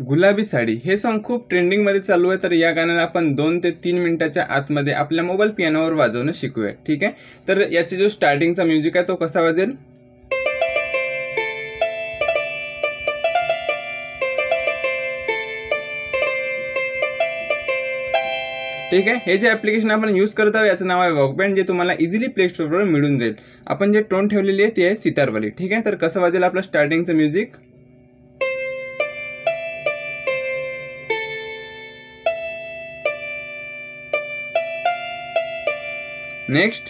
गुलाबी साडी हे सॉन्ग खूप ट्रेंडिंगमध्ये चालू आहे. तर या गाण्याला आपण 2 ते 3 मिनिटाच्या आतमध्ये आपल्या मोबाईल पियानोवर वाजवणं शिकूया. ठीक आहे. तर याची जो स्टार्टिंगचा म्युझिक आहे तो कसा वाजेल. ठीक आहे. हे जे ॲप्लिकेशन आपण यूज करत आहोत याचं नाव आहे वॉकबँड, जे तुम्हाला इझिली प्ले स्टोरवर मिळून जाईल. आपण जे टोन ठेवलेली आहे ती आहे सितारवाली. ठीक आहे. तर कसं वाजेल आपलं स्टार्टिंगचं म्युझिक. नेक्स्ट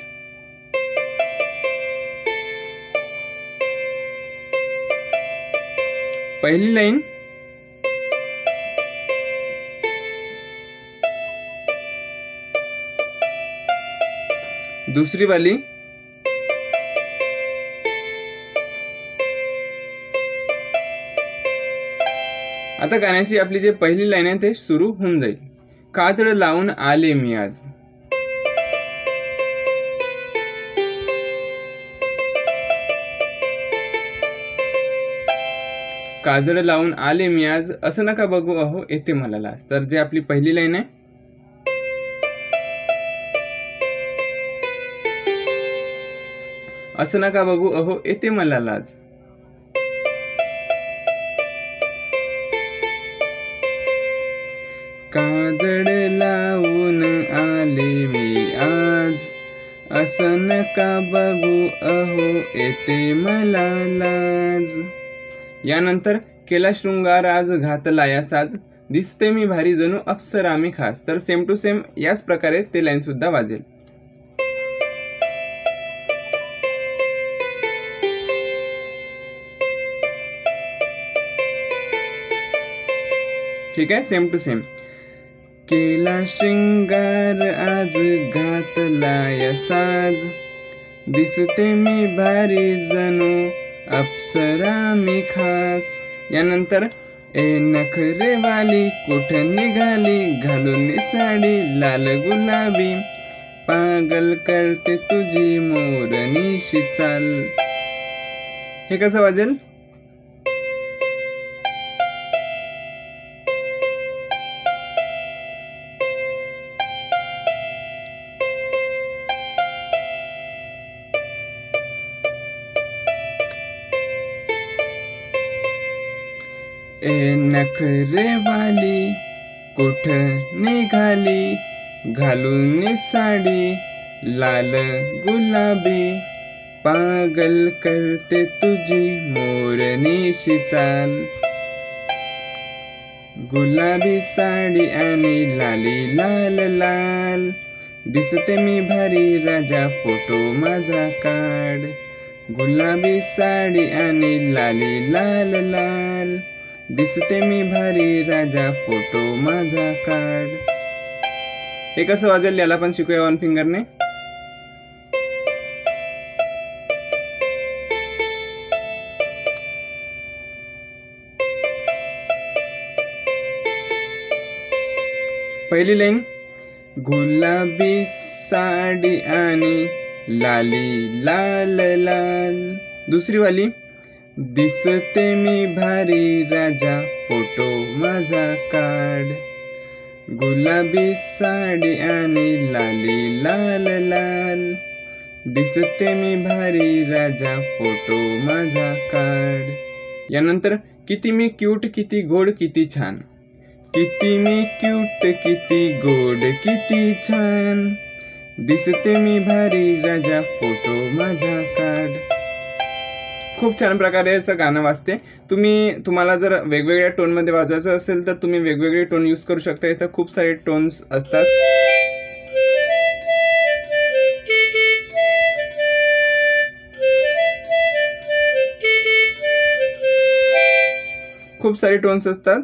पहिली लाईन, दुसरी वाली, आता गाण्याची आपली जी पहिली लाईन आहे ते सुरू होऊन जाईल. काजळ लावून आले मी आज. काजळ लावून आले मी आज, असं नका बघू अहो येते मला लाज. तर जे आपली पहिली लाईन आहे, असं नका बघू अहो येते मला लाज. काजळ लावून आले मी आज, असं नका बघू अहो येते मला लाज. यानंतर केला शृंगार आज घातला या साज, दिसते मी भारी जणू अप्सरा मी खास. तर सेम टू सेम याच प्रकारे ते लाईन सुद्धा वाजेल. ठीक आहे. Same to same. केला श्रृंगार आज घातला या साज, दिसते मी भारी जणू अप्सरा मी खास. यानंतर ए नखरेवाली कुठं निघाली, घालून साडी लाल गुलाबी, पागल करते तुझी मोरनीशी चाल. हे कसं वाजेल. ए नखरेवाली कुठं निघाली, घालून साडी लाल गुलाबी, पागल करते तुझी मोरनीशी चाल. गुलाबी साडी आणि लाली लाल लाल, दिसते मी भारी राजा फोटो माझा काढ. गुलाबी साडी आणि लाली लाल लाल, दिसते मी भारी राजा फोटो माझा काढ. हे कसं वाजेल याला पण शिकूया वन फिंगरने. पहिली लाईन, गुलाबी साडी आणि लाली लाल लाल. दुसरी वाली, दिसते मी भारी राजा फोटो माझा काढ. गुलाबी साडी आणि लाली लाल लाल, दिसते मी भारी राजा फोटो माझा काढ. यानंतर किती मी क्यूट किती गोड किती छान, किती मी क्यूट किती गोड किती छान, दिसते मी भारी राजा फोटो माझा काढ. खूप छान प्रकारे असं गाणं वाजते. तुम्हाला जर वेगवेगळ्या टोनमध्ये वाजवायचं असेल तर तुम्ही वेगवेगळे टोन यूज करू शकता. इथं खूप सारे टोन्स असतात. खूप सारे टोन्स असतात.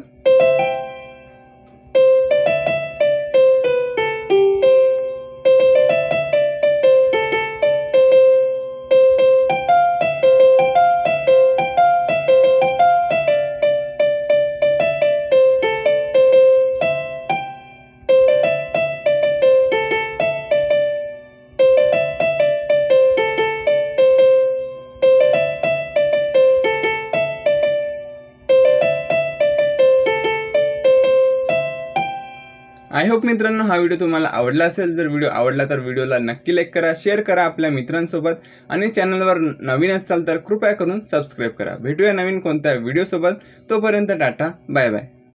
आय होप मित्रांनो हा व्हिडिओ तुम्हाला आवडला असेल. जर व्हिडिओ आवडला तर व्हिडिओला नक्की लाईक करा, शेअर करा आपल्या मित्रांसोबत आणि चॅनलवर नवीन असाल तर कृपया करून सबस्क्राईब करा. भेटूया नवीन कोणत्या व्हिडिओसोबत. तोपर्यंत टाटा, बाय बाय.